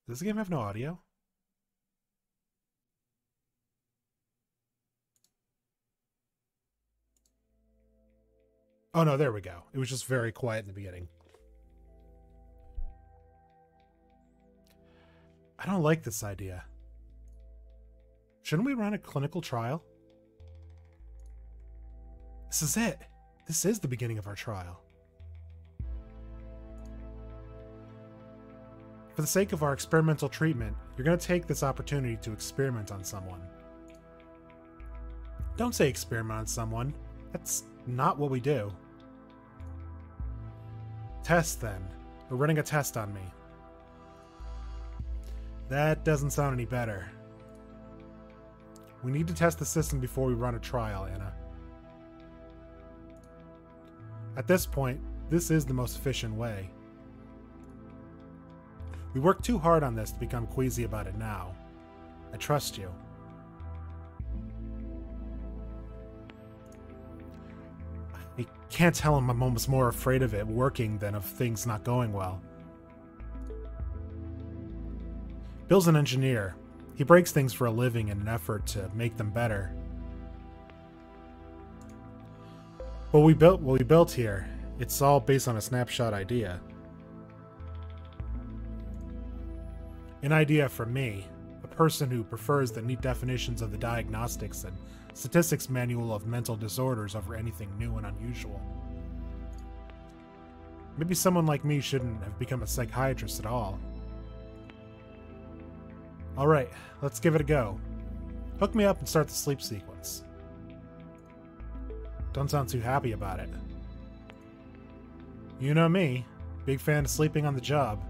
Does the game have no audio? Oh no, there we go. It was just very quiet in the beginning. I don't like this idea. Shouldn't we run a clinical trial? This is it. This is the beginning of our trial. For the sake of our experimental treatment, you're going to take this opportunity to experiment on someone. Don't say experiment on someone. That's not what we do. Test, then. We're running a test on me. That doesn't sound any better. We need to test the system before we run a trial, Anna. At this point, this is the most efficient way. We worked too hard on this to become queasy about it now. I trust you. I can't tell him I'm almost more afraid of it working than of things not going well. Bill's an engineer. He breaks things for a living in an effort to make them better. What we built here, it's all based on a snapshot idea. An idea from me, a person who prefers the neat definitions of the diagnostics and statistics manual of mental disorders over anything new and unusual. Maybe someone like me shouldn't have become a psychiatrist at all. Alright, let's give it a go. Hook me up and start the sleep sequence. Don't sound too happy about it. You know me, big fan of sleeping on the job.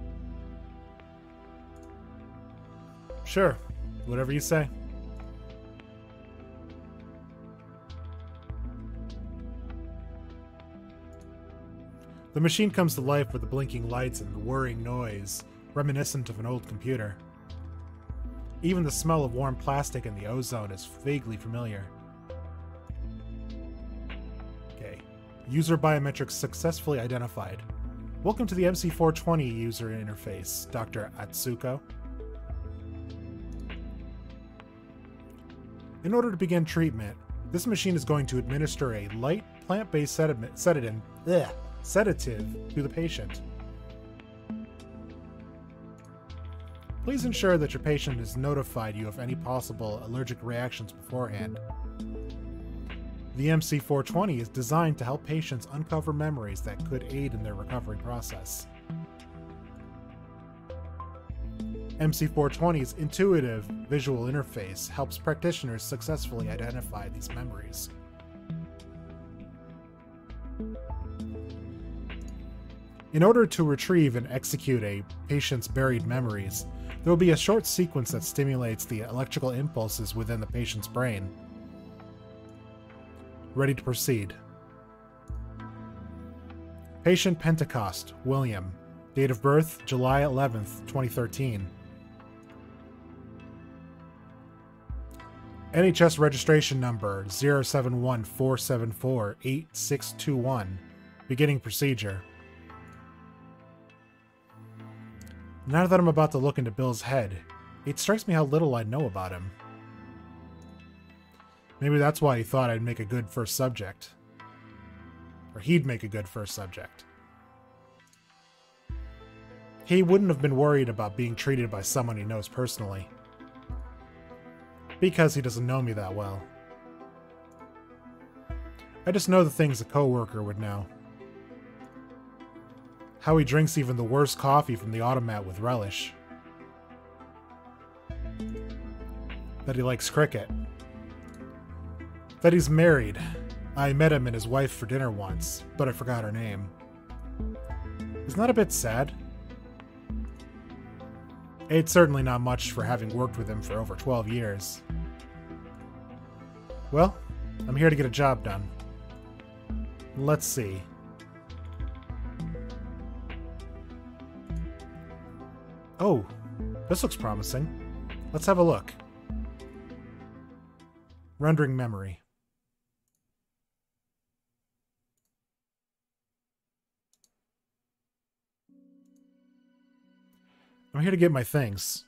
Sure, whatever you say. The machine comes to life with the blinking lights and the whirring noise, reminiscent of an old computer. Even the smell of warm plastic in the ozone is vaguely familiar. Okay. User biometrics successfully identified. Welcome to the MC-420 user interface, Dr. Atsuko. In order to begin treatment, this machine is going to administer a light, plant-based sedative to the patient. Please ensure that your patient has notified you of any possible allergic reactions beforehand. The MC-420 is designed to help patients uncover memories that could aid in their recovery process. MC-420's intuitive visual interface helps practitioners successfully identify these memories. In order to retrieve and execute a patient's buried memories, there will be a short sequence that stimulates the electrical impulses within the patient's brain. Ready to proceed. Patient Pentecost, William. Date of birth, July 11th, 2013. NHS registration number 07147486621. Beginning procedure. Now that I'm about to look into Bill's head, it strikes me how little I know about him. Maybe that's why he thought I'd make a good first subject. Or he'd make a good first subject. He wouldn't have been worried about being treated by someone he knows personally. Because he doesn't know me that well. I just know the things a coworker would know. How he drinks even the worst coffee from the automat with relish. That he likes cricket. That he's married. I met him and his wife for dinner once, but I forgot her name. Isn't that a bit sad? It's certainly not much for having worked with him for over 12 years. Well, I'm here to get a job done. Let's see. Oh, this looks promising. Let's have a look. Rendering memory. I'm here to get my things.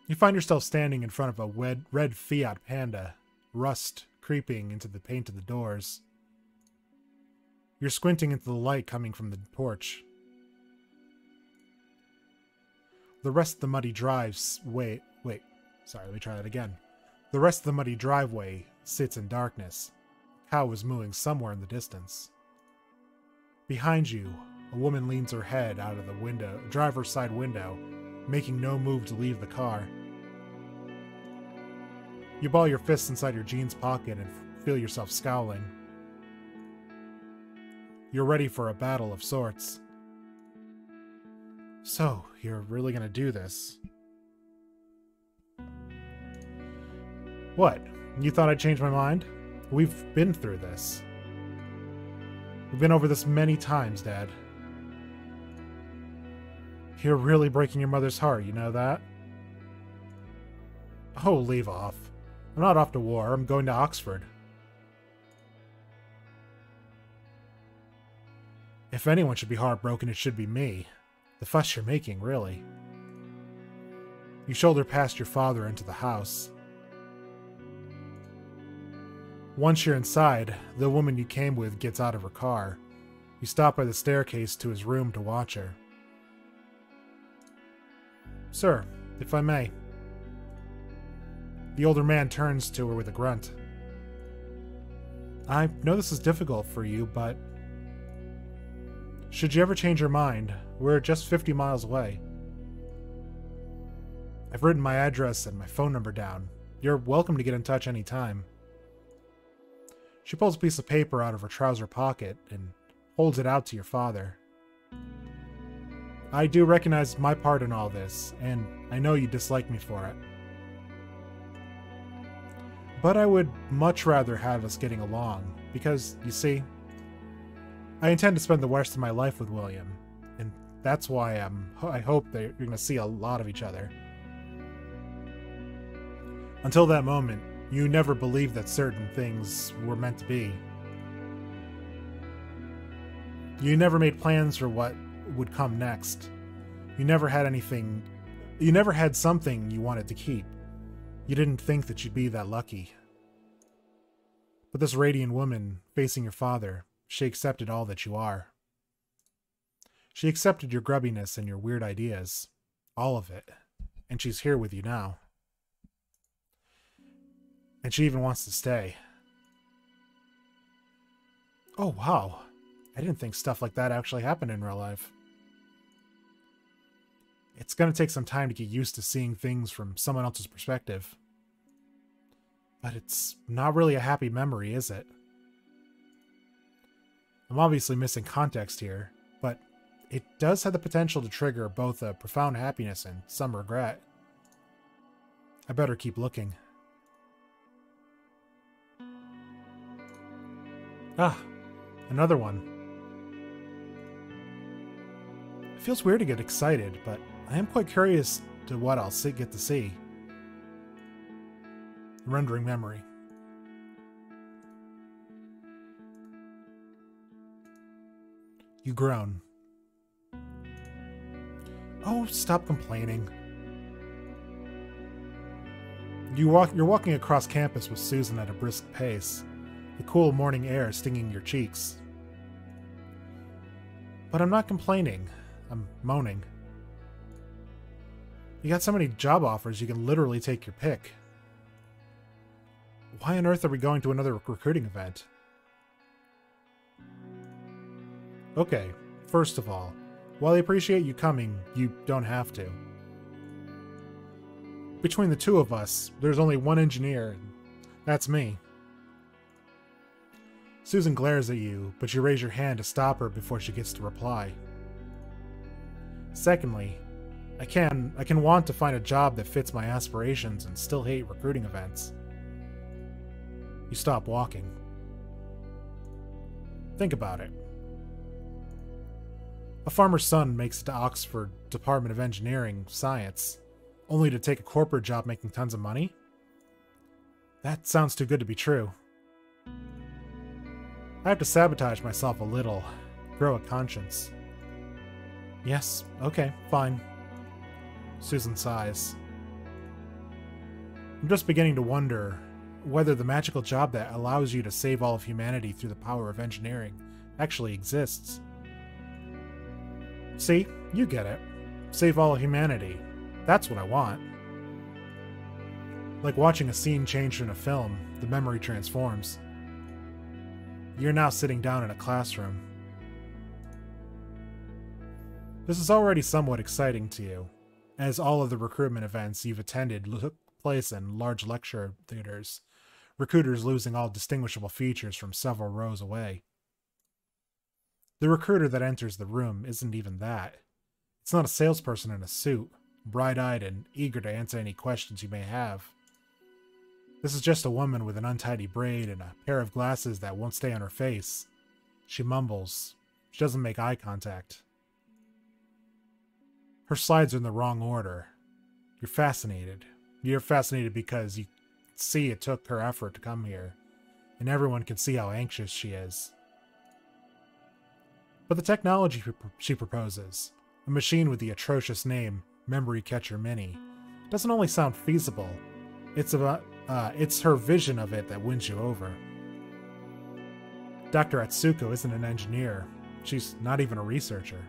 You find yourself standing in front of a red Fiat Panda, rust creeping into the paint of the doors. You're squinting into the light coming from the porch. The rest of the muddy driveway... Sorry, let me try that again. The rest of the muddy driveway sits in darkness. A cow is mooing somewhere in the distance. Behind you, a woman leans her head out of the driver's side window, making no move to leave the car. You ball your fists inside your jeans pocket and feel yourself scowling. You're ready for a battle of sorts. So, you're really gonna do this? What? You thought I'd change my mind? We've been through this. We've been over this many times, Dad. You're really breaking your mother's heart, you know that? Oh, leave off. I'm not off to war, I'm going to Oxford. If anyone should be heartbroken, it should be me. The fuss you're making, really. You shoulder past your father into the house. Once you're inside, the woman you came with gets out of her car. You stop by the staircase to his room to watch her. Sir, if I may. The older man turns to her with a grunt. I know this is difficult for you, but... should you ever change your mind, we're just 50 miles away. I've written my address and my phone number down. You're welcome to get in touch anytime. She pulls a piece of paper out of her trouser pocket and holds it out to your father. I do recognize my part in all this, and I know you dislike me for it. But I would much rather have us getting along, because, you see, I intend to spend the rest of my life with William, and that's why I hope that you're going to see a lot of each other. Until that moment, you never believed that certain things were meant to be. You never made plans for what would come next. You never had something you wanted to keep. You didn't think that you'd be that lucky. But this radiant woman facing your father, she accepted all that you are. She accepted your grubbiness and your weird ideas. All of it. And she's here with you now. And she even wants to stay. Oh, wow. I didn't think stuff like that actually happened in real life. It's going to take some time to get used to seeing things from someone else's perspective. But it's not really a happy memory, is it? I'm obviously missing context here, but it does have the potential to trigger both a profound happiness and some regret. I better keep looking. Ah, another one. It feels weird to get excited, but I am quite curious to what I'll get to see. Rendering memory. You groan. Oh, stop complaining. You're walking across campus with Susan at a brisk pace, the cool morning air stinging your cheeks. But I'm not complaining. I'm moaning. You got so many job offers you can literally take your pick. Why on earth are we going to another recruiting event? Okay, first of all, while I appreciate you coming, you don't have to. Between the two of us, there's only one engineer, and that's me. Susan glares at you, but you raise your hand to stop her before she gets to reply. Secondly, I can want to find a job that fits my aspirations and still hate recruiting events. You stop walking. Think about it. A farmer's son makes it to Oxford Department of Engineering Science, only to take a corporate job making tons of money? That sounds too good to be true. I have to sabotage myself a little, grow a conscience, Yes, okay, fine. Susan sighs. I'm just beginning to wonder whether the magical job that allows you to save all of humanity through the power of engineering actually exists. See, you get it. Save all of humanity. That's what I want. Like watching a scene change in a film, the memory transforms. You're now sitting down in a classroom. This is already somewhat exciting to you, as all of the recruitment events you've attended took place in large lecture theaters, recruiters losing all distinguishable features from several rows away. The recruiter that enters the room isn't even that. It's not a salesperson in a suit, bright-eyed and eager to answer any questions you may have. This is just a woman with an untidy braid and a pair of glasses that won't stay on her face. She mumbles. She doesn't make eye contact. Her slides are in the wrong order. You're fascinated. You're fascinated because you see it took her effort to come here, and everyone can see how anxious she is. But the technology she proposes, a machine with the atrocious name Memory Catcher Mini, doesn't only sound feasible, it's her vision of it that wins you over. Dr. Atsuko isn't an engineer. She's not even a researcher.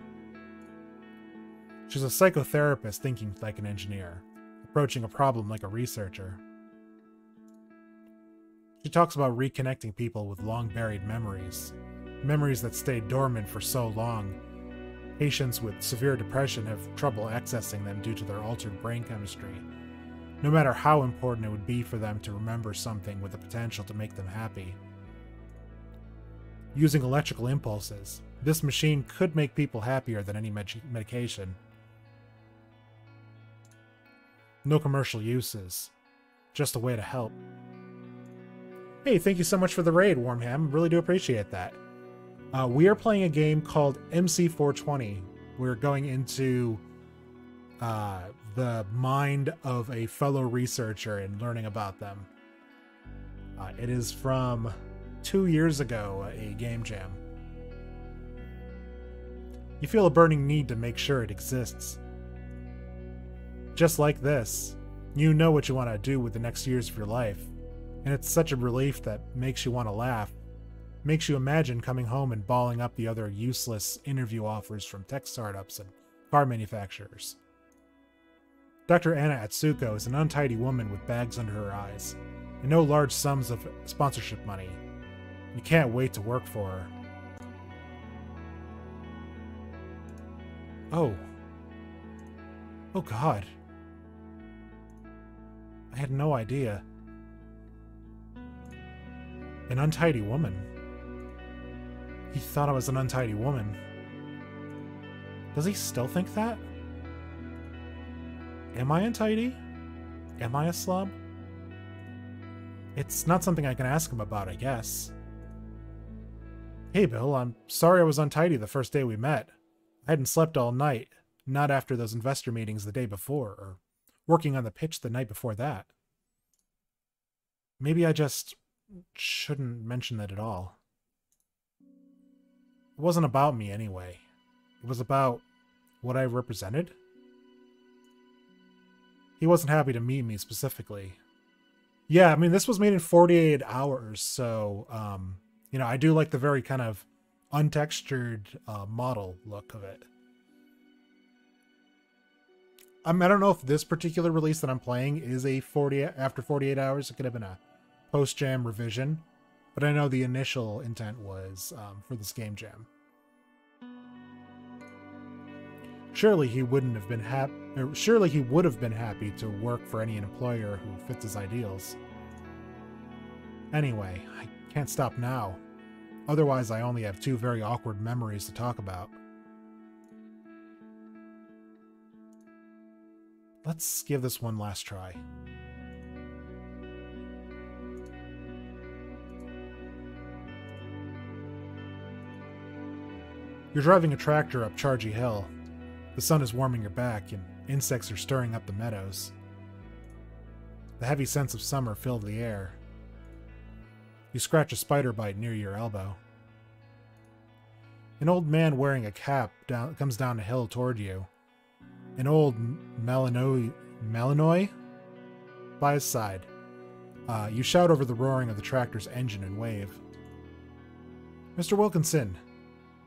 She's a psychotherapist thinking like an engineer, approaching a problem like a researcher. She talks about reconnecting people with long-buried memories, memories that stayed dormant for so long. Patients with severe depression have trouble accessing them due to their altered brain chemistry, no matter how important it would be for them to remember something with the potential to make them happy. Using electrical impulses, this machine could make people happier than any medication. No commercial uses, just a way to help. Hey, thank you so much for the raid, Warmham. Really do appreciate that. We are playing a game called MC-420. We're going into the mind of a fellow researcher and learning about them. It is from 2 years ago, a game jam. You feel a burning need to make sure it exists. Just like this, you know what you want to do with the next years of your life, and it's such a relief that makes you want to laugh, makes you imagine coming home and balling up the other useless interview offers from tech startups and car manufacturers. Dr. Anna Atsuko is an untidy woman with bags under her eyes, and no large sums of sponsorship money. You can't wait to work for her. Oh. Oh God. I had no idea. An untidy woman. He thought I was an untidy woman. Does he still think that? Am I untidy? Am I a slob? It's not something I can ask him about, I guess. Hey, Bill, I'm sorry I was untidy the first day we met. I hadn't slept all night, not after those investor meetings the day before, or working on the pitch the night before that. Maybe I just shouldn't mention that at all. It wasn't about me anyway. It was about what I represented. He wasn't happy to meet me specifically. Yeah, I mean, this was made in 48 hours, so, you know, I do like the very kind of untextured model look of it. I don't know if this particular release that I'm playing is a after 48 hours. It could have been a post-jam revision, but I know the initial intent was for this game jam. Surely he wouldn't have been surely he would have been happy to work for any employer who fits his ideals. Anyway, I can't stop now. Otherwise, I only have 2 very awkward memories to talk about. Let's give this one last try. You're driving a tractor up Chargy Hill. The sun is warming your back, and insects are stirring up the meadows. The heavy scents of summer fill the air. You scratch a spider bite near your elbow. An old man wearing a cap comes down a hill toward you. An old Malinois by his side. You shout over the roaring of the tractor's engine and wave. Mr. Wilkinson!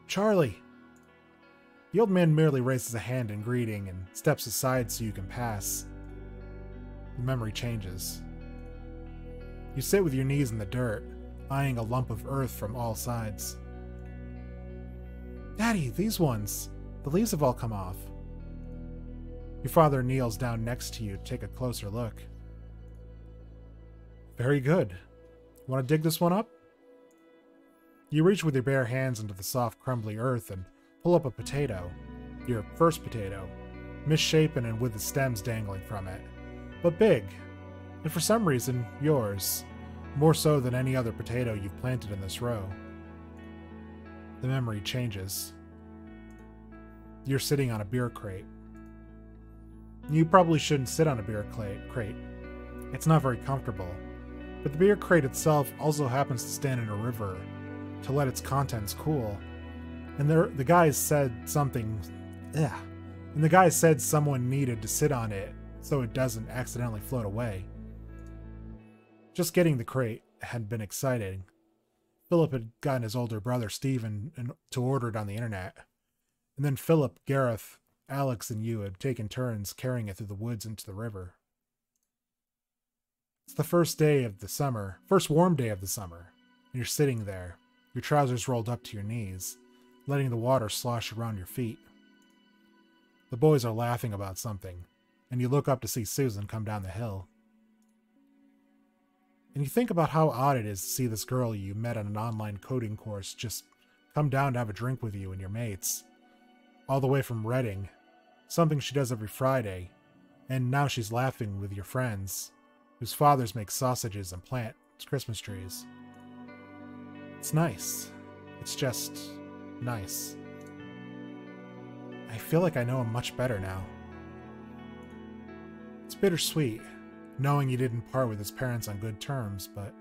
Charlie! The old man merely raises a hand in greeting and steps aside so you can pass. The memory changes. You sit with your knees in the dirt, eyeing a lump of earth from all sides. Daddy, these ones! The leaves have all come off. Your father kneels down next to you to take a closer look. Very good. Want to dig this one up? You reach with your bare hands into the soft, crumbly earth and pull up a potato. Your first potato. Misshapen and with the stems dangling from it. But big. And for some reason, yours. More so than any other potato you've planted in this row. The memory changes. You're sitting on a beer crate. You probably shouldn't sit on a beer crate. It's not very comfortable. But the beer crate itself also happens to stand in a river to let its contents cool. And the guy said something... And the guy said someone needed to sit on it so it doesn't accidentally float away. Just getting the crate had been exciting. Philip had gotten his older brother Stephen to order it on the internet. And then Philip, Gareth, Alex, and you had taken turns carrying it through the woods into the river. It's the first day of the summer, first warm day of the summer, and you're sitting there, your trousers rolled up to your knees, letting the water slosh around your feet. The boys are laughing about something, and you look up to see Susan come down the hill. And you think about how odd it is to see this girl you met on an online coding course just come down to have a drink with you and your mates. All the way from Reading, something she does every Friday, and now she's laughing with your friends, whose fathers make sausages and plant Christmas trees. It's nice. It's just nice. I feel like I know him much better now. It's bittersweet, knowing you didn't part with his parents on good terms, but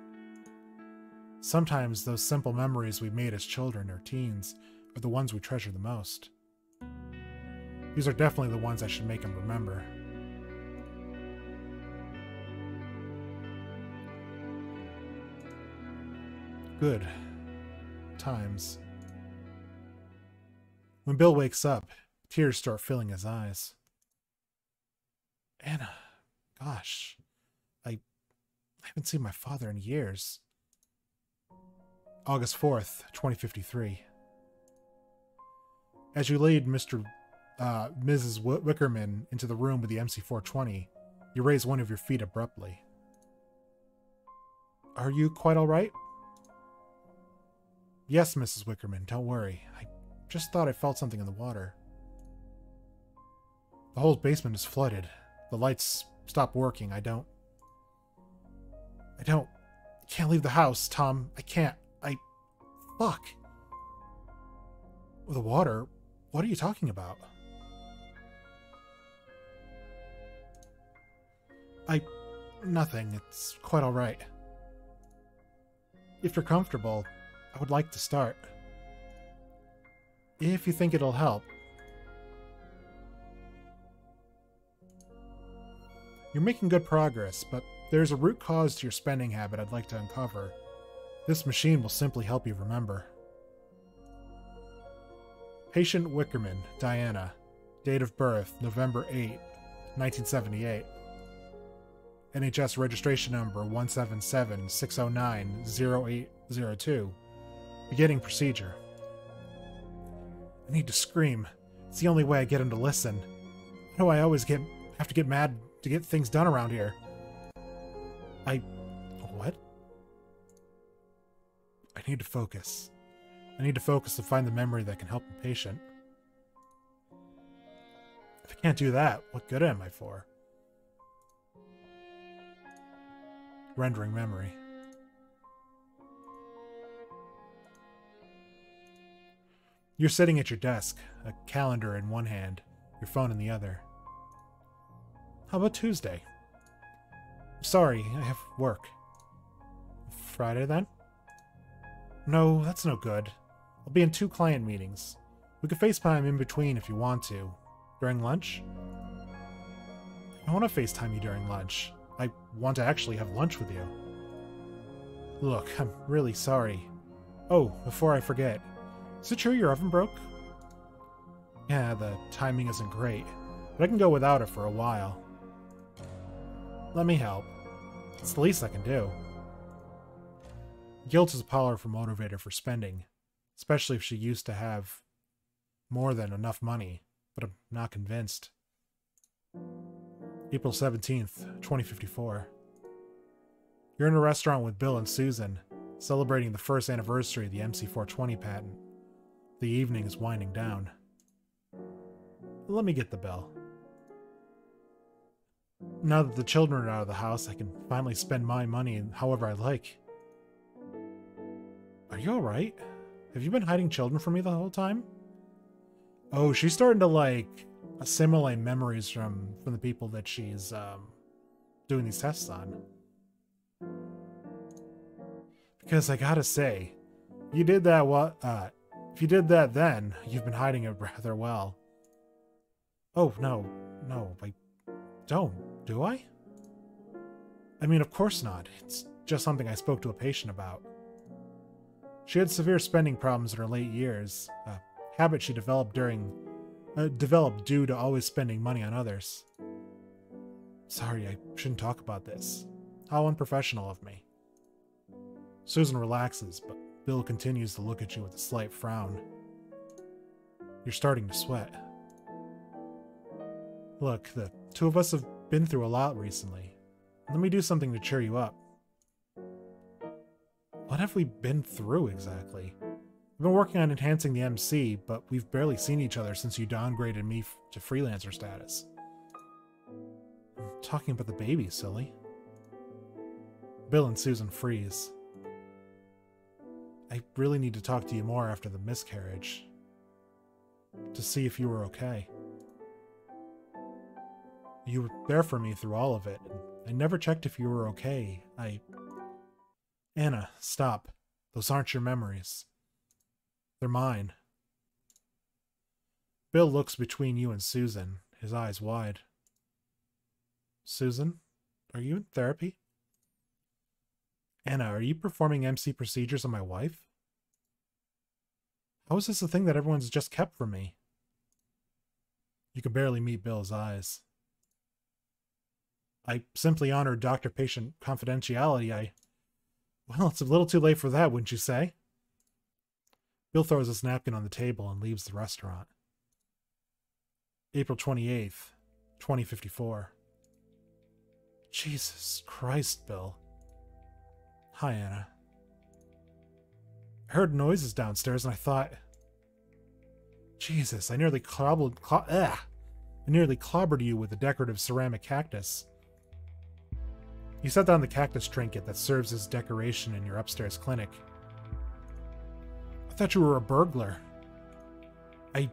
sometimes those simple memories we made as children or teens are the ones we treasure the most. These are definitely the ones I should make him remember. Good times. When Bill wakes up, tears start filling his eyes. Anna, gosh, I haven't seen my father in years. August 4th, 2053. As you lead Mrs. Wickerman into the room with the MC-420, you raise one of your feet abruptly. Are you quite all right? Yes, Mrs. Wickerman, don't worry. I just thought I felt something in the water. The whole basement is flooded. The lights stopped working. I can't leave the house, Tom. I can't. Fuck. The water? What are you talking about? Nothing. It's quite all right. If you're comfortable, I would like to start. If you think it'll help. You're making good progress, but there's a root cause to your spending habit I'd like to uncover. This machine will simply help you remember. Patient Wickerman, Diana. Date of birth, November 8, 1978. NHS registration number 177-609-0802. Beginning procedure. I need to scream. It's the only way I get him to listen. I know I always have to get mad to get things done around here. What? I need to focus. I need to focus to find the memory that can help the patient. If I can't do that, what good am I for? Rendering memory. You're sitting at your desk, a calendar in one hand, your phone in the other. How about Tuesday? Sorry, I have work. Friday then? No, that's no good. I'll be in 2 client meetings. We could FaceTime in between if you want to. During lunch? I want to FaceTime you during lunch. I want to actually have lunch with you. Look, I'm really sorry. Oh, before I forget, is it true your oven broke? Yeah, the timing isn't great, but I can go without it for a while. Let me help. It's the least I can do. Guilt is a powerful motivator for spending, especially if she used to have more than enough money, but I'm not convinced. April 17th, 2054. You're in a restaurant with Bill and Susan, celebrating the first anniversary of the MC-420 patent. The evening is winding down. Let me get the bill. Now that the children are out of the house, I can finally spend my money however I like. Are you alright? Have you been hiding children from me the whole time? Oh, she's starting to, like, assimilate memories from the people that she's, doing these tests on. Because I gotta say, you did that if you did that then, you've been hiding it rather well. Oh, no, I don't, do I? I mean, of course not. It's just something I spoke to a patient about. She had severe spending problems in her late years, a habit she developed due to always spending money on others. Sorry, I shouldn't talk about this. How unprofessional of me. Susan relaxes, but Bill continues to look at you with a slight frown. You're starting to sweat. Look, the 2 of us have been through a lot recently. Let me do something to cheer you up. What have we been through exactly? I've been working on enhancing the MC, but we've barely seen each other since you downgraded me to freelancer status. I'm talking about the baby, silly. Bill and Susan freeze. I really need to talk to you more after the miscarriage. To see if you were okay. You were there for me through all of it, and I never checked if you were okay. Anna, stop. Those aren't your memories. They're mine. Bill looks between you and Susan, his eyes wide. Susan, are you in therapy? Anna, are you performing MC procedures on my wife? How is this a thing that everyone's just kept from me? You can barely meet Bill's eyes. I simply honor doctor-patient confidentiality. Well, it's a little too late for that, wouldn't you say? Bill throws his napkin on the table and leaves the restaurant. April 28th, 2054. Jesus Christ, Bill. Hi, Anna. I heard noises downstairs and I thought... Jesus, I nearly clobbered you with a decorative ceramic cactus. You set down the cactus trinket that serves as decoration in your upstairs clinic. I thought you were a burglar. I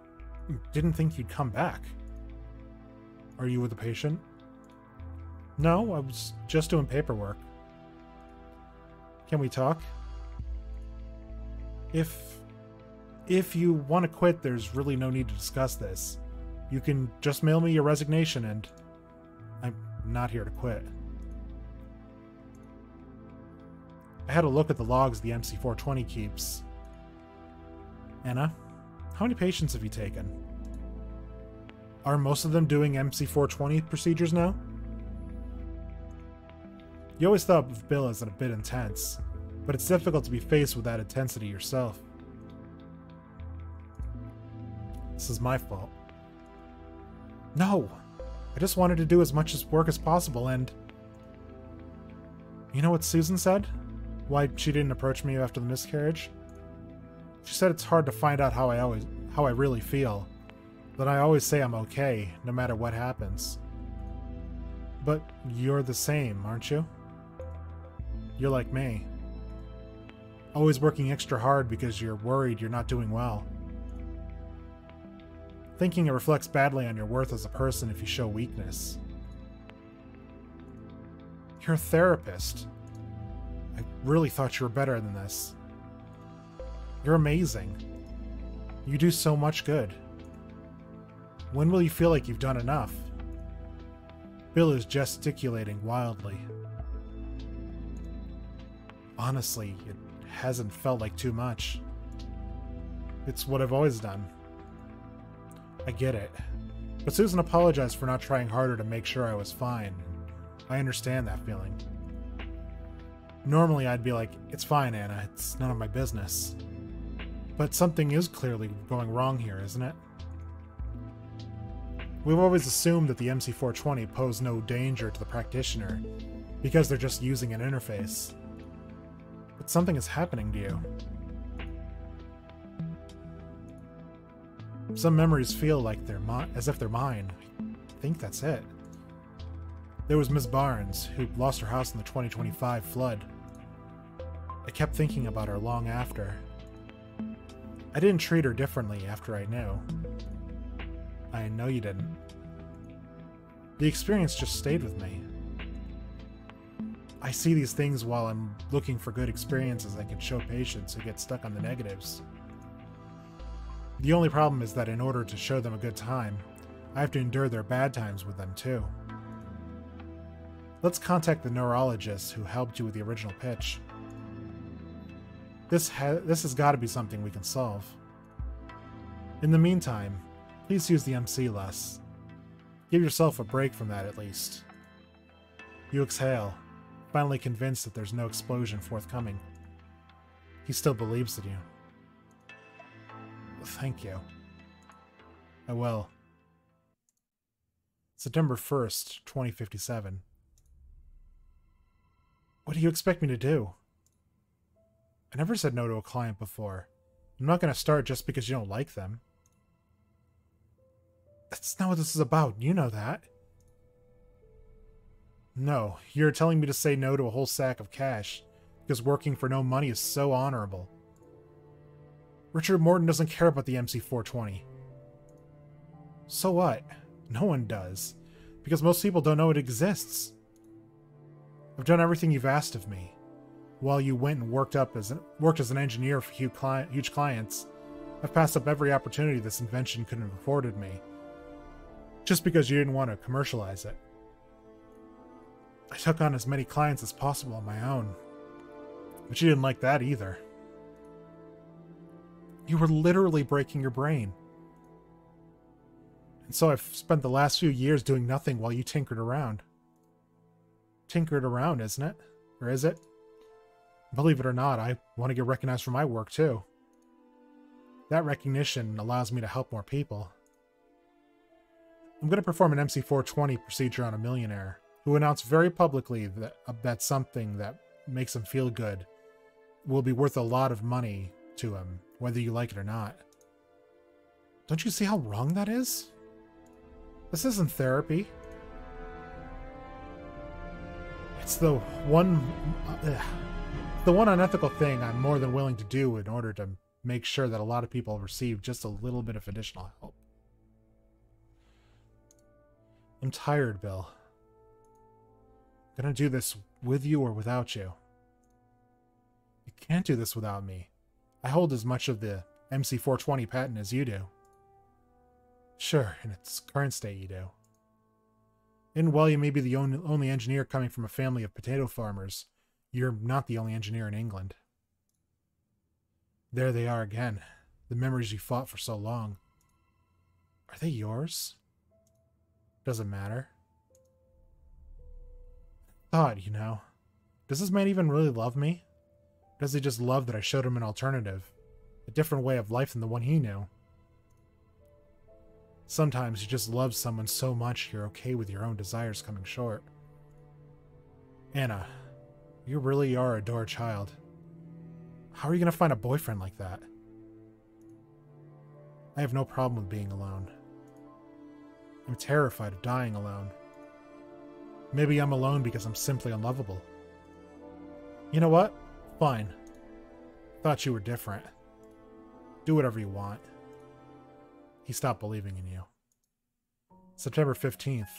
didn't think you'd come back. Are you with a patient? No, I was just doing paperwork. Can we talk? If you want to quit, there's really no need to discuss this. You can just mail me your resignation and I'm not here to quit. I had a look at the logs the MC-420 keeps. Anna, how many patients have you taken? Are most of them doing MC-420 procedures now? You always thought of Bill as a bit intense, but it's difficult to be faced with that intensity yourself. This is my fault. No! I just wanted to do as much work as possible and... You know what Susan said? Why she didn't approach me after the miscarriage? She said it's hard to find out how I really feel. That I always say I'm okay, no matter what happens. But you're the same, aren't you? You're like me. Always working extra hard because you're worried you're not doing well. Thinking it reflects badly on your worth as a person if you show weakness. You're a therapist. I really thought you were better than this. You're amazing. You do so much good. When will you feel like you've done enough? Bill is gesticulating wildly. Honestly, it hasn't felt like too much. It's what I've always done. I get it. But Susan apologized for not trying harder to make sure I was fine. I understand that feeling. Normally I'd be like, it's fine, Anna, it's none of my business. But something is clearly going wrong here, isn't it? We've always assumed that the MC-420 pose no danger to the practitioner, because they're just using an interface. But something is happening to you. Some memories feel like they're as if they're mine. I think that's it. There was Miss Barnes, who lost her house in the 2025 flood. I kept thinking about her long after. I didn't treat her differently after I knew. I know you didn't. The experience just stayed with me. I see these things while I'm looking for good experiences I can show patients who get stuck on the negatives. The only problem is that in order to show them a good time, I have to endure their bad times with them too. Let's contact the neurologist who helped you with the original pitch. This has got to be something we can solve. In the meantime, please use the MC less. Give yourself a break from that at least. You exhale, finally convinced that there's no explosion forthcoming. He still believes in you. Thank you. I will. September 1st, 2057. What do you expect me to do? I never said no to a client before. I'm not going to start just because you don't like them. That's not what this is about. You know that. No, you're telling me to say no to a whole sack of cash because working for no money is so honorable. Richard Morton doesn't care about the MC-420. So what? No one does. Because most people don't know it exists. I've done everything you've asked of me. While you went and worked as an engineer for huge clients, I've passed up every opportunity this invention could have afforded me. Just because you didn't want to commercialize it. I took on as many clients as possible on my own. But you didn't like that either. You were literally breaking your brain. And so I've spent the last few years doing nothing while you tinkered around. Tinkered around, isn't it? Or is it? Believe it or not, I want to get recognized for my work too. That recognition allows me to help more people. I'm going to perform an MC-420 procedure on a millionaire who announced very publicly that something that makes him feel good will be worth a lot of money to him, whether you like it or not. Don't you see how wrong that is? This isn't therapy. It's the one unethical thing I'm more than willing to do in order to make sure that a lot of people receive just a little bit of additional help. I'm tired, Bill. I'm gonna do this with you or without you. You can't do this without me. I hold as much of the MC-420 patent as you do. Sure, in its current state you do. And while you may be the only engineer coming from a family of potato farmers, you're not the only engineer in England. There they are again, the memories you fought for so long. Are they yours? Doesn't matter. Thought, you know. Does this man even really love me? Or does he just love that I showed him an alternative? A different way of life than the one he knew? Sometimes you just love someone so much you're okay with your own desires coming short. Anna, you really are a adored child. How are you going to find a boyfriend like that? I have no problem with being alone. I'm terrified of dying alone. Maybe I'm alone because I'm simply unlovable. You know what? Fine. Thought you were different. Do whatever you want. He stopped believing in you. September 15th,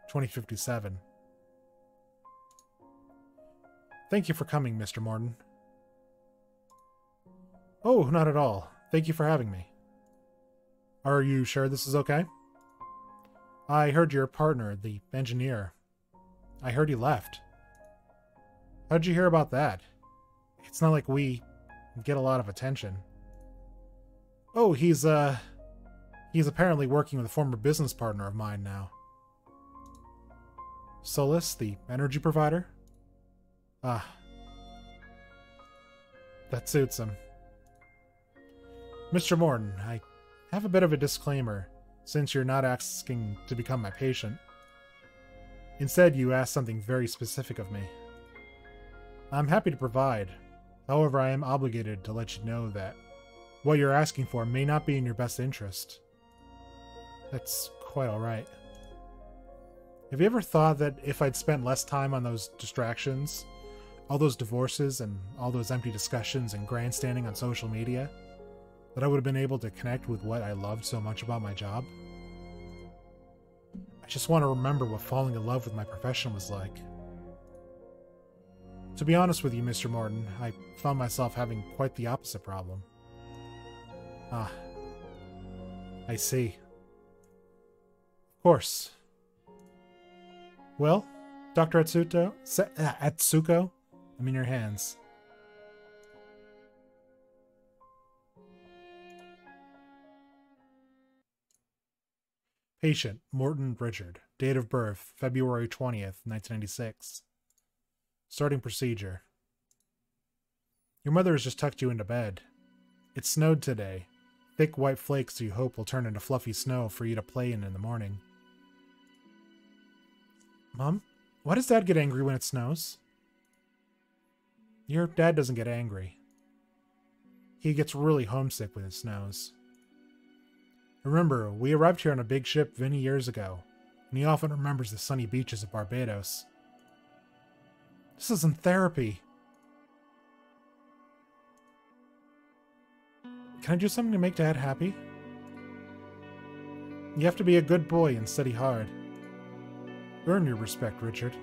2057. Thank you for coming, Mr. Morton. Oh, not at all. Thank you for having me. Are you sure this is okay? I heard your partner, the engineer. I heard he left. How'd you hear about that? It's not like we get a lot of attention. Oh, he's apparently working with a former business partner of mine now. Solus, the energy provider? Ah. That suits him. Mr. Morton, I have a bit of a disclaimer, since you're not asking to become my patient. Instead, you asked something very specific of me. I'm happy to provide. However, I am obligated to let you know that what you're asking for may not be in your best interest. That's quite alright. Have you ever thought that if I'd spent less time on those distractions, all those divorces and all those empty discussions and grandstanding on social media, that I would have been able to connect with what I loved so much about my job? I just want to remember what falling in love with my profession was like. To be honest with you, Mr. Morton, I found myself having quite the opposite problem. Ah. I see. Of course. Well, Dr. Atsuko, I'm in your hands. Patient, Morton Richard. Date of birth, February 20th, 1996. Starting procedure. Your mother has just tucked you into bed. It snowed today. Thick white flakes you hope will turn into fluffy snow for you to play in the morning. Mom, why does Dad get angry when it snows? Your dad doesn't get angry. He gets really homesick when it snows. Remember, we arrived here on a big ship many years ago, and he often remembers the sunny beaches of Barbados. This isn't therapy. Can I do something to make Dad happy? You have to be a good boy and study hard. Earn your respect, Richard.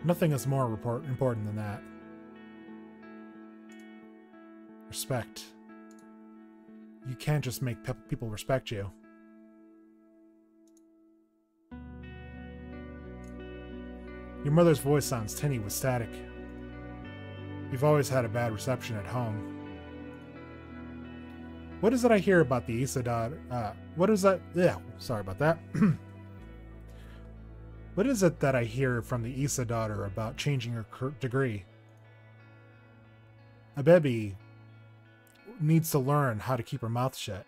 Nothing is more important than that. Respect. You can't just make people respect you. Your mother's voice sounds tinny with static. You've always had a bad reception at home. What is it I hear about the Isadot? What is that? Yeah, sorry about that. What is it that I hear from the Issa daughter about changing her degree? A baby needs to learn how to keep her mouth shut.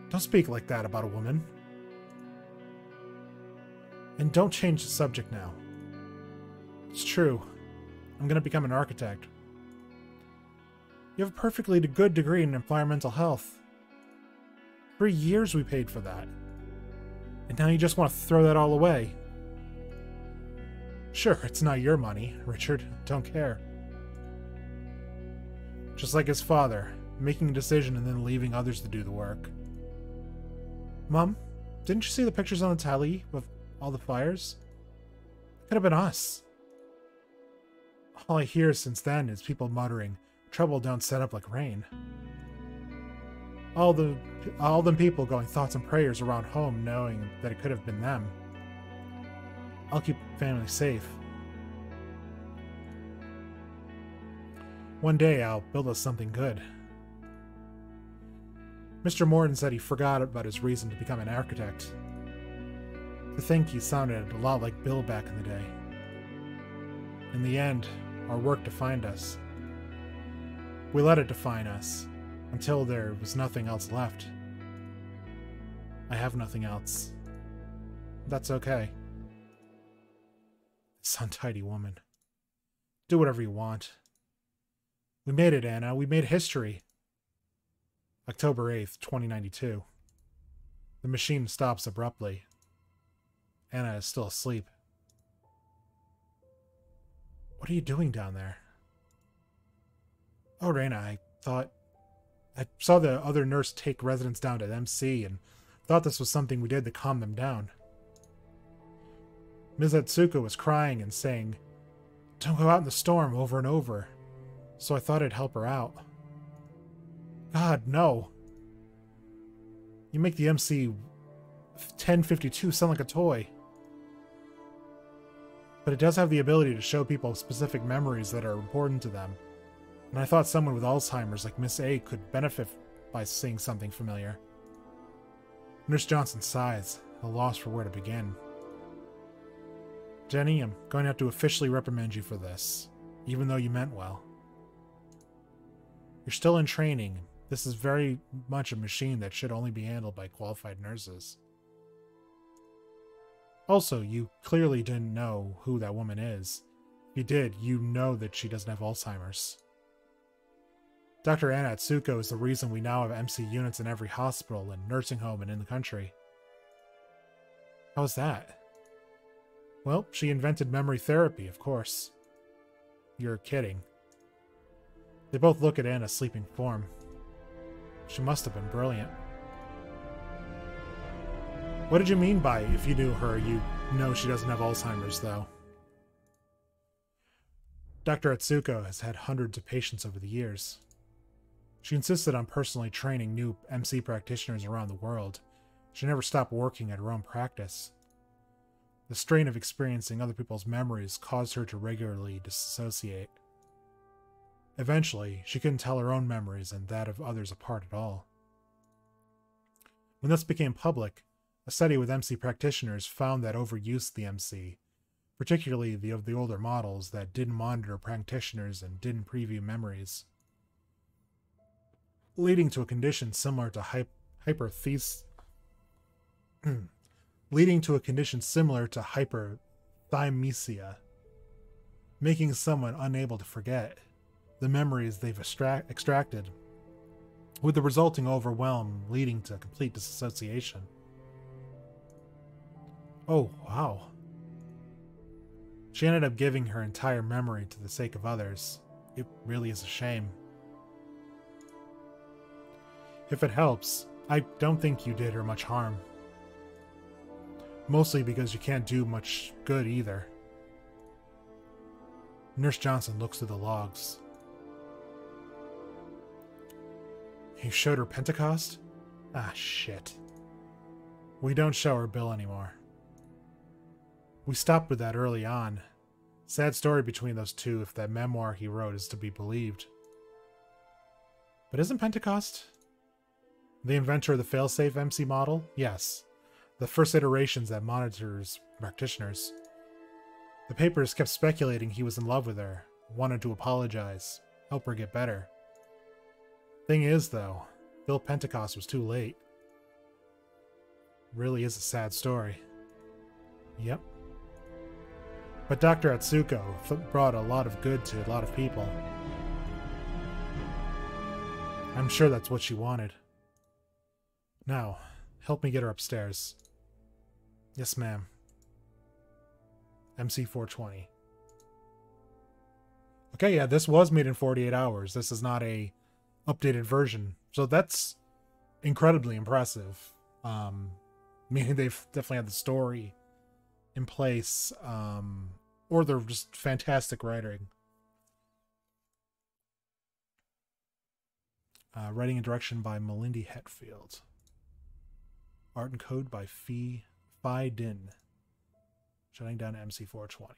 Don't speak like that about a woman. And don't change the subject now. It's true. I'm going to become an architect. You have a perfectly good degree in environmental health. 3 years we paid for that. And now you just want to throw that all away. Sure, it's not your money, Richard. Don't care. Just like his father, making a decision and then leaving others to do the work. Mom, didn't you see the pictures on the tally of all the fires? Could have been us. All I hear since then is people muttering, "Trouble don't set up like rain." All them people going thoughts and prayers around home knowing that it could have been them. I'll keep family safe. One day I'll build us something good. Mr. Morton said he forgot about his reason to become an architect. To think he sounded a lot like Bill back in the day. In the end, our work defined us. We let it define us, until there was nothing else left. I have nothing else. That's okay. This untidy woman. Do whatever you want. We made it, Anna. We made history. October 8th, 2092. The machine stops abruptly. Anna is still asleep. What are you doing down there? Oh, Raina, I saw the other nurse take residents down to MC and thought this was something we did to calm them down. Ms. Atsuko was crying and saying, "Don't go out in the storm," over and over. So I thought I'd help her out. God, no. You make the MC-1052 sound like a toy. But it does have the ability to show people specific memories that are important to them. And I thought someone with Alzheimer's like Miss A could benefit by seeing something familiar. Nurse Johnson sighs, at a loss for where to begin. Jenny, I'm going to have to officially reprimand you for this, even though you meant well. You're still in training. This is very much a machine that should only be handled by qualified nurses. Also, you clearly didn't know who that woman is. If you did, you know that she doesn't have Alzheimer's. Dr. Anna Atsuko is the reason we now have MC units in every hospital and nursing home and in the country. How's that? Well, she invented memory therapy, of course. You're kidding. They both look at Anna's sleeping form. She must have been brilliant. What did you mean by, if you knew her, you know she doesn't have Alzheimer's, though? Dr. Atsuko has had hundreds of patients over the years. She insisted on personally training new MC practitioners around the world. She never stopped working at her own practice. The strain of experiencing other people's memories caused her to regularly disassociate. Eventually, she couldn't tell her own memories and that of others apart at all. When this became public, a study with MC practitioners found that overuse of the MC, particularly of the older models that didn't monitor practitioners and didn't preview memories, leading to a condition similar to hyperthymesia, making someone unable to forget the memories they've extracted, with the resulting overwhelm leading to complete disassociation. Oh, wow. She ended up giving her entire memory to the sake of others. It really is a shame. If it helps, I don't think you did her much harm. Mostly because you can't do much good either. Nurse Johnson looks through the logs. You showed her Pentecost? Ah, shit. We don't show her Bill anymore. We stopped with that early on. Sad story between those two if that memoir he wrote is to be believed. But isn't Pentecost the inventor of the failsafe MC model? Yes. The first iterations that monitors practitioners. The papers kept speculating he was in love with her, wanted to apologize, help her get better. Thing is, though, Bill Pentecost was too late. Really is a sad story. Yep. But Dr. Atsuko brought a lot of good to a lot of people. I'm sure that's what she wanted. Now, help me get her upstairs. Yes, ma'am. MC-420. Okay, yeah, this was made in 48 hours. This is not a updated version. So that's incredibly impressive. Meaning they've definitely had the story in place, or they're just fantastic writing. Writing and direction by Melindy Hetfield. Art and code by Phi Din. Shutting down MC-420.